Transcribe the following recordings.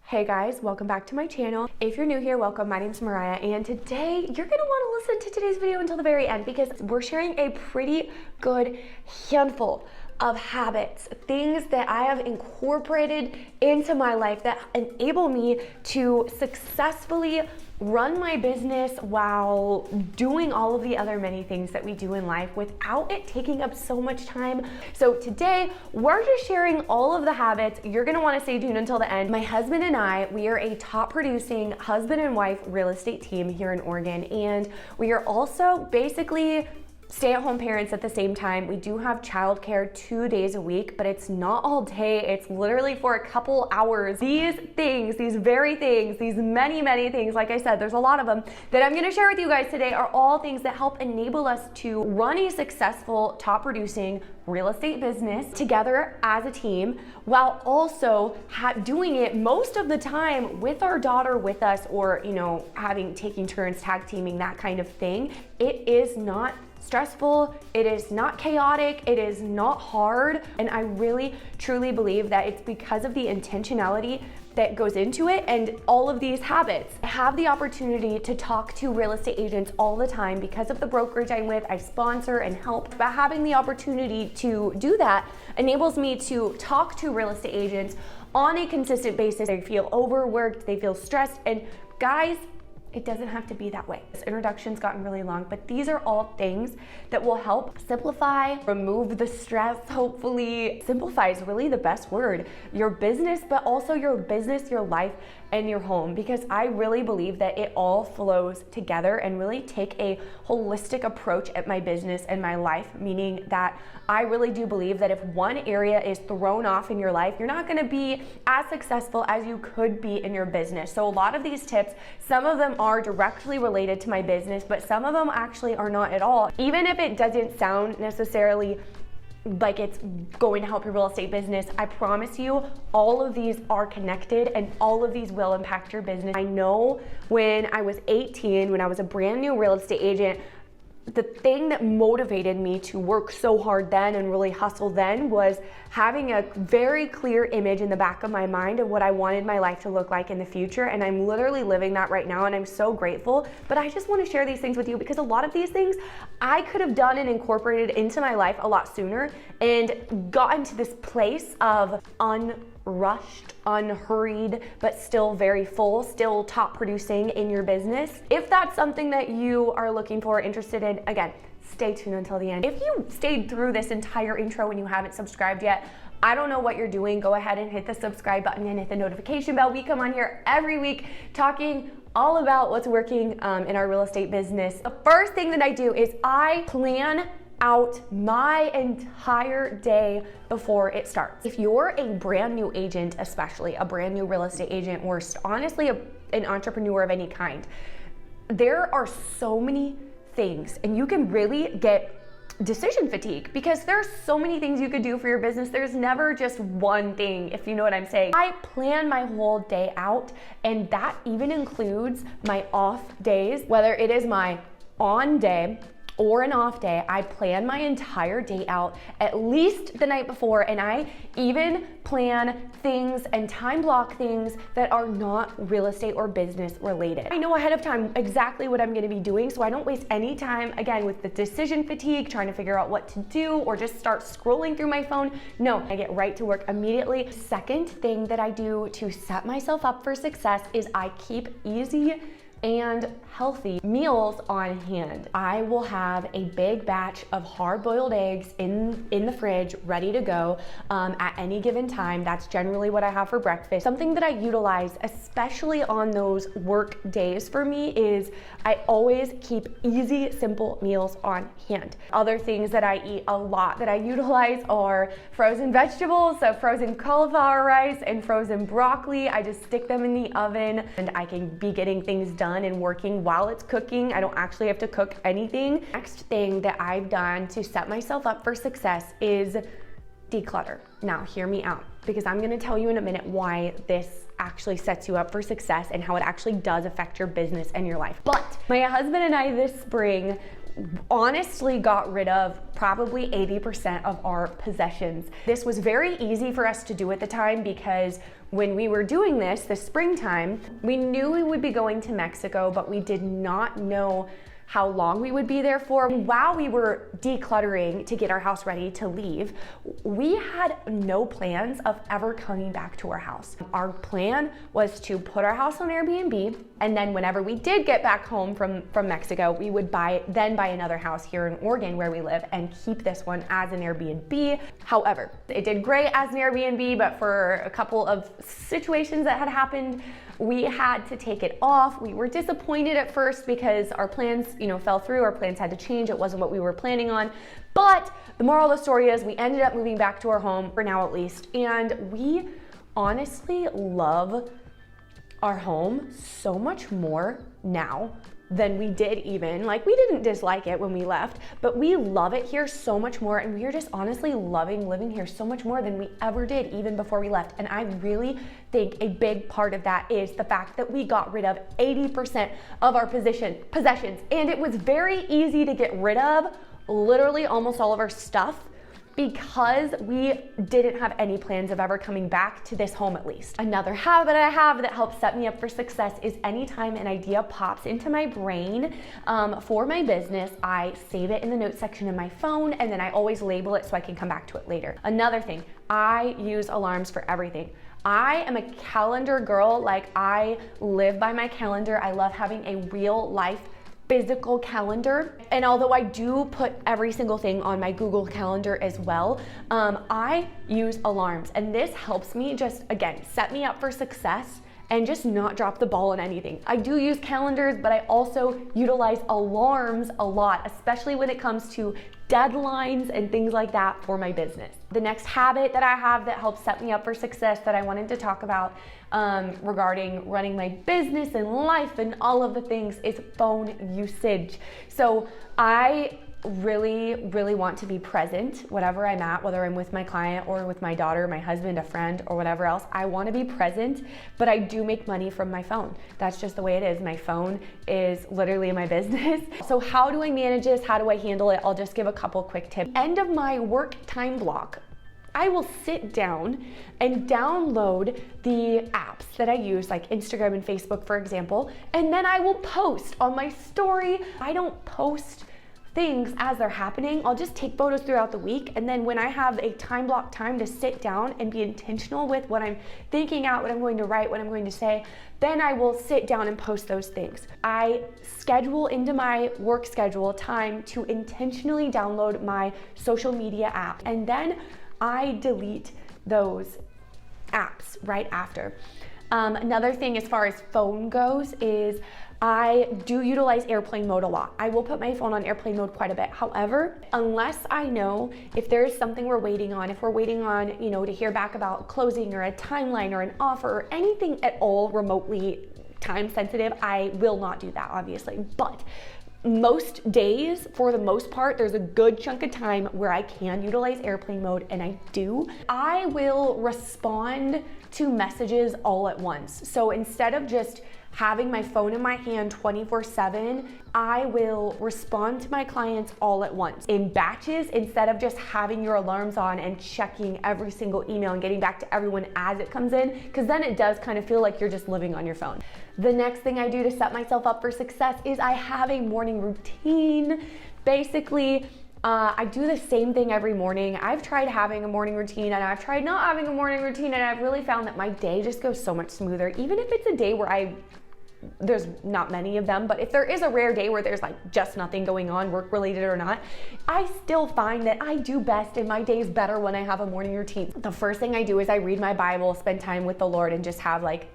Hey guys, welcome back to my channel. If you're new here, welcome. My name's Mariah, and today you're gonna want to listen to today's video until the very end because we're sharing a pretty good handful of habits, things that I have incorporated into my life that enable me to successfully run my business while doing all of the other many things that we do in life without it taking up so much time. So today, we're just sharing all of the habits. You're gonna wanna stay tuned until the end. My husband and I, we are a top producing husband and wife real estate team here in Oregon, and we are also basically stay-at-home parents at the same time. We do have childcare 2 days a week, but it's not all day. It's literally for a couple hours. These things, these very things, these many, many things, like I said, there's a lot of them that I'm gonna share with you guys today are all things that help enable us to run a successful, top producing real estate business together as a team while also doing it most of the time with our daughter with us, or taking turns tag teaming, that kind of thing. It is not stressful, it is not chaotic, it is not hard, and I really truly believe that it's because of the intentionality that goes into it and all of these habits. I have the opportunity to talk to real estate agents all the time because of the brokerage I'm with. I sponsor and help, but having the opportunity to do that enables me to talk to real estate agents on a consistent basis. They feel overworked, they feel stressed, and guys, it doesn't have to be that way. This introduction's gotten really long, but these are all things that will help simplify, remove the stress, hopefully. Simplify is really the best word. Your business, but also your business, your life, and your home, because I really believe that it all flows together, and really take a holistic approach at my business and my life, meaning that I really do believe that if one area is thrown off in your life, you're not gonna be as successful as you could be in your business. So a lot of these tips, some of them are directly related to my business, but some of them actually are not at all. Even if it doesn't sound necessarily like it's going to help your real estate business, I promise you all of these are connected and all of these will impact your business. I know when I was 18, when I was a brand new real estate agent, the thing that motivated me to work so hard then and really hustle then was having a very clear image in the back of my mind of what I wanted my life to look like in the future. And I'm literally living that right now, and I'm so grateful. But I just want to share these things with you because a lot of these things I could have done and incorporated into my life a lot sooner and gotten to this place of unrushed, unhurried, but still very full, still top producing in your business. If that's something that you are looking for, interested in, again, stay tuned until the end. If you stayed through this entire intro and you haven't subscribed yet, I don't know what you're doing. Go ahead and hit the subscribe button and hit the notification bell. We come on here every week talking all about what's working in our real estate business. The first thing that I do is I plan out my entire day before it starts. If you're a brand new agent, especially a brand new real estate agent, or honestly an entrepreneur of any kind, there are so many things, and you can really get decision fatigue because there's so many things you could do for your business. There's never just one thing, if you know what I'm saying. I plan my whole day out, and that even includes my off days, whether it is my on day or an off day. I plan my entire day out at least the night before, and I even plan things and time block things that are not real estate or business related. I know ahead of time exactly what I'm gonna be doing, so I don't waste any time, again, with the decision fatigue, trying to figure out what to do or just start scrolling through my phone. No, I get right to work immediately. Second thing that I do to set myself up for success is I keep easy and healthy meals on hand. I will have a big batch of hard-boiled eggs in the fridge ready to go at any given time. That's generally what I have for breakfast. Something that I utilize, especially on those work days for me, is I always keep easy, simple meals on hand. Other things that I eat a lot that I utilize are frozen vegetables, so frozen cauliflower rice and frozen broccoli. I just stick them in the oven and I can be getting things done and working while it's cooking. I don't actually have to cook anything. Next thing that I've done to set myself up for success is declutter. Now, hear me out, because I'm gonna tell you in a minute why this actually sets you up for success and how it actually does affect your business and your life. But my husband and I this spring, honestly got rid of probably 80% of our possessions. This was very easy for us to do at the time because when we were doing this springtime, we knew we would be going to Mexico, but we did not know how long we would be there for. While we were decluttering to get our house ready to leave, we had no plans of ever coming back to our house. Our plan was to put our house on Airbnb, and then whenever we did get back home from Mexico, we would buy another house here in Oregon where we live and keep this one as an Airbnb. However, it did great as an Airbnb, but for a couple of situations that had happened, we had to take it off. We were disappointed at first because our plans, fell through. Our plans had to change. It wasn't what we were planning on. But the moral of the story is we ended up moving back to our home, for now at least. And we honestly love our home so much more now than we did even. Like, we didn't dislike it when we left, but we love it here so much more, and we are just honestly loving living here so much more than we ever did even before we left. And I really think a big part of that is the fact that we got rid of 80% of our possessions, and it was very easy to get rid of literally almost all of our stuff because we didn't have any plans of ever coming back to this home, at least. Another habit I have that helps set me up for success is anytime an idea pops into my brain for my business, I save it in the notes section of my phone, and then I always label it so I can come back to it later. Another thing, I use alarms for everything. I am a calendar girl. Like, I live by my calendar. I love having a real life physical calendar. And although I do put every single thing on my Google Calendar as well, I use alarms. And this helps me just, again, set me up for success and just not drop the ball on anything. I do use calendars, but I also utilize alarms a lot, especially when it comes to deadlines and things like that for my business. The next habit that I have that helps set me up for success that I wanted to talk about regarding running my business and life and all of the things is phone usage. So I really want to be present whatever I'm at, whether I'm with my client or with my daughter, my husband, a friend, or whatever else. I want to be present, but I do make money from my phone. That's just the way it is. My phone is literally my business. So how do I manage this? How do I handle it? I'll just give a couple quick tips. End of my work time block, I will sit down and download the apps that I use, like Instagram and Facebook, for example, and then I will post on my story. I don't post things as they're happening. I'll just take photos throughout the week, and then when I have a time to sit down and be intentional with what I'm thinking out, what I'm going to write, what I'm going to say, then I will sit down and post those things. I schedule into my work schedule time to intentionally download my social media app, and then I delete those apps right after. Another thing as far as phone goes is I do utilize airplane mode a lot. I will put my phone on airplane mode quite a bit. However, unless I know if there's something we're waiting on, if we're waiting on, to hear back about closing or a timeline or an offer or anything at all remotely time sensitive, I will not do that, obviously. But most days, for the most part, there's a good chunk of time where I can utilize airplane mode, and I do. I will respond to messages all at once. So instead of just having my phone in my hand 24/7, I will respond to my clients all at once in batches instead of just having your alarms on and checking every single email and getting back to everyone as it comes in, because then it does kind of feel like you're just living on your phone. The next thing I do to set myself up for success is I have a morning routine. Basically, I do the same thing every morning. I've tried having a morning routine and I've tried not having a morning routine, and I've really found that my day just goes so much smoother, even if it's a day where there's not many of them, but if there is a rare day where there's like just nothing going on, work related or not, I still find that I do best and my day is better when I have a morning routine. The first thing I do is I read my Bible, spend time with the Lord, and just have like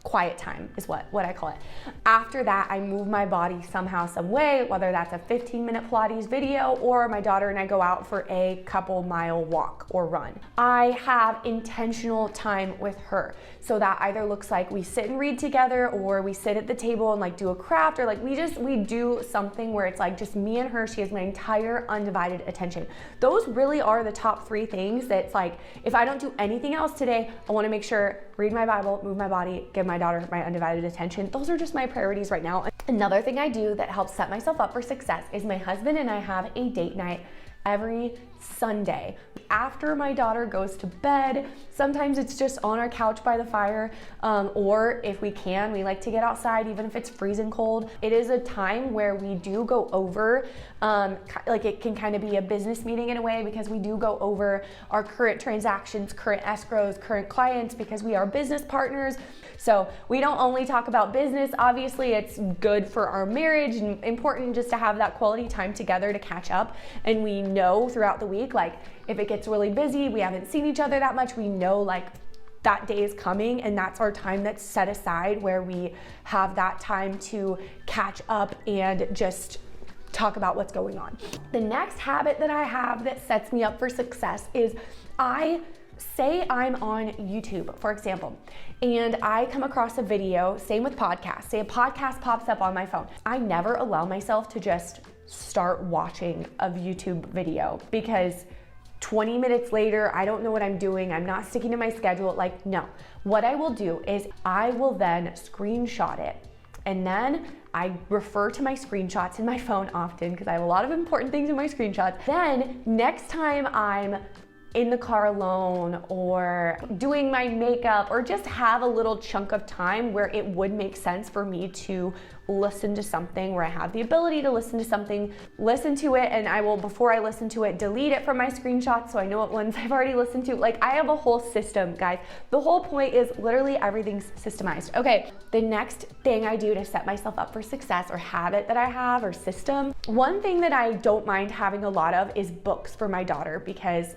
quiet time is what I call it. After that, I move my body somehow, some way, whether that's a 15-minute Pilates video or my daughter and I go out for a couple mile walk or run. I have intentional time with her. So that either looks like we sit and read together, or we sit at the table and like do a craft, or like we do something where it's like just me and her. She has my entire undivided attention. Those really are the top 3 things that's like, if I don't do anything else today, I want to make sure read my Bible, move my body, give my my daughter my undivided attention. Those are just my priorities right now. Another thing I do that helps set myself up for success is my husband and I have a date night every Sunday. After my daughter goes to bed, sometimes it's just on our couch by the fire, or if we can, we like to get outside even if it's freezing cold. It is a time where we do go over, like it can kind of be a business meeting in a way, because we do go over our current transactions, current escrows, current clients, because we are business partners. So we don't only talk about business. Obviously, it's good for our marriage and important just to have that quality time together to catch up. And we know throughout the week, like if it gets really busy, we haven't seen each other that much, we know like that day is coming, and that's our time that's set aside where we have that time to catch up and just talk about what's going on. The next habit that I have that sets me up for success is say I'm on YouTube, for example, and I come across a video, same with podcasts, say a podcast pops up on my phone. I never allow myself to just start watching a YouTube video, because 20 minutes later, I don't know what I'm doing, I'm not sticking to my schedule. Like, no. What I will do is I will then screenshot it, and then I refer to my screenshots in my phone often because I have a lot of important things in my screenshots. Then next time I'm in the car alone or doing my makeup, or just have a little chunk of time where it would make sense for me to listen to something, where I have the ability to listen to something, listen to it, and I will, before I listen to it, delete it from my screenshots so I know what ones I've already listened to. Like, I have a whole system, guys. The whole point is literally everything's systemized. Okay, the next thing I do to set myself up for success, or habit that I have, or system, one thing that I don't mind having a lot of is books for my daughter, because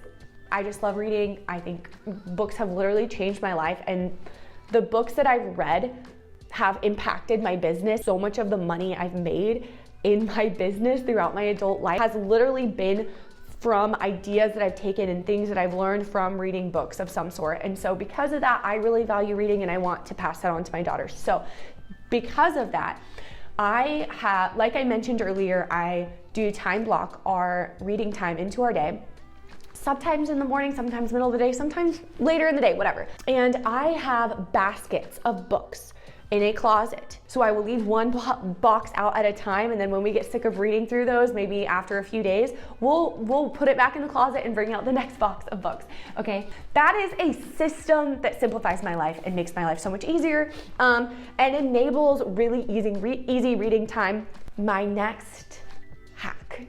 I just love reading. I think books have literally changed my life, and the books that I've read have impacted my business. So much of the money I've made in my business throughout my adult life has literally been from ideas that I've taken and things that I've learned from reading books of some sort. And so because of that, I really value reading, and I want to pass that on to my daughters. So because of that, I have, like I mentioned earlier, I do time block our reading time into our day. Sometimes in the morning, sometimes middle of the day, sometimes later in the day, whatever. And I have baskets of books in a closet. So I will leave one box out at a time, and then when we get sick of reading through those, maybe after a few days, we'll put it back in the closet and bring out the next box of books, okay? That is a system that simplifies my life and makes my life so much easier, and enables really easy reading time. My next hack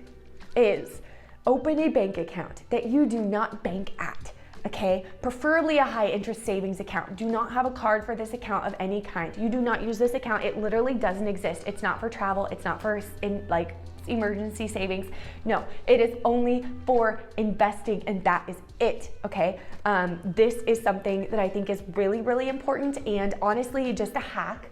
is open a bank account that you do not bank at, okay? Preferably a high interest savings account. Do not have a card for this account of any kind. You do not use this account. It literally doesn't exist. It's not for travel. It's not for like emergency savings. No, it is only for investing, and that is it, okay? This is something that I think is really, really important, and honestly, just a hack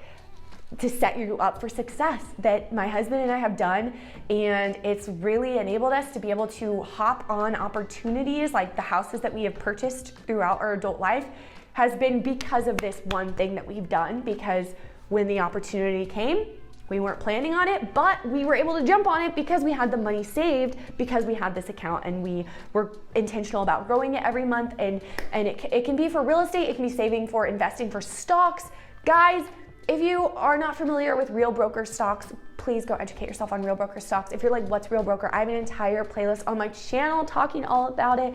to set you up for success that my husband and I have done, and it's really enabled us to be able to hop on opportunities like the houses that we have purchased throughout our adult life has been because of this one thing that we've done. Because when the opportunity came, we weren't planning on it, but we were able to jump on it because we had the money saved, because we had this account, and we were intentional about growing it every month. And it can be for real estate, it can be saving for investing for stocks. Guys, if you are not familiar with Real Brokerage stocks, please go educate yourself on Real Brokerage stocks. If you're like, what's Real Broker? I have an entire playlist on my channel talking all about it.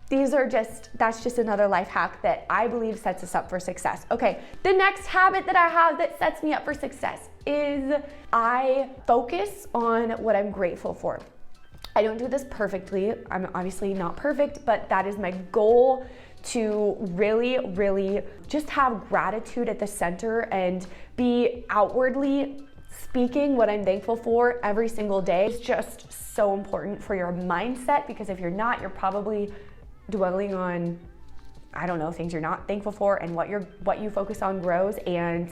That's just another life hack that I believe sets us up for success. Okay, the next habit that I have that sets me up for success is I focus on what I'm grateful for. I don't do this perfectly. I'm obviously not perfect, but that is my goal, to really, really just have gratitude at the center and be outwardly speaking what I'm thankful for every single day. It's just so important for your mindset, because if you're not, you're probably dwelling on, I don't know, things you're not thankful for, and what you focus on grows, and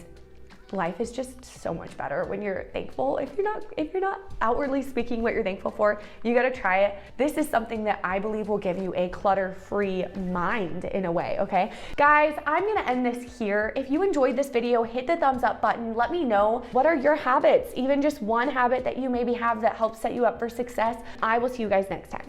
life is just so much better when you're thankful. If you're not outwardly speaking what you're thankful for, you gotta try it. This is something that I believe will give you a clutter-free mind in a way, okay? Guys, I'm gonna end this here. If you enjoyed this video, hit the thumbs up button. Let me know, what are your habits? Even just one habit that you maybe have that helps set you up for success. I will see you guys next time.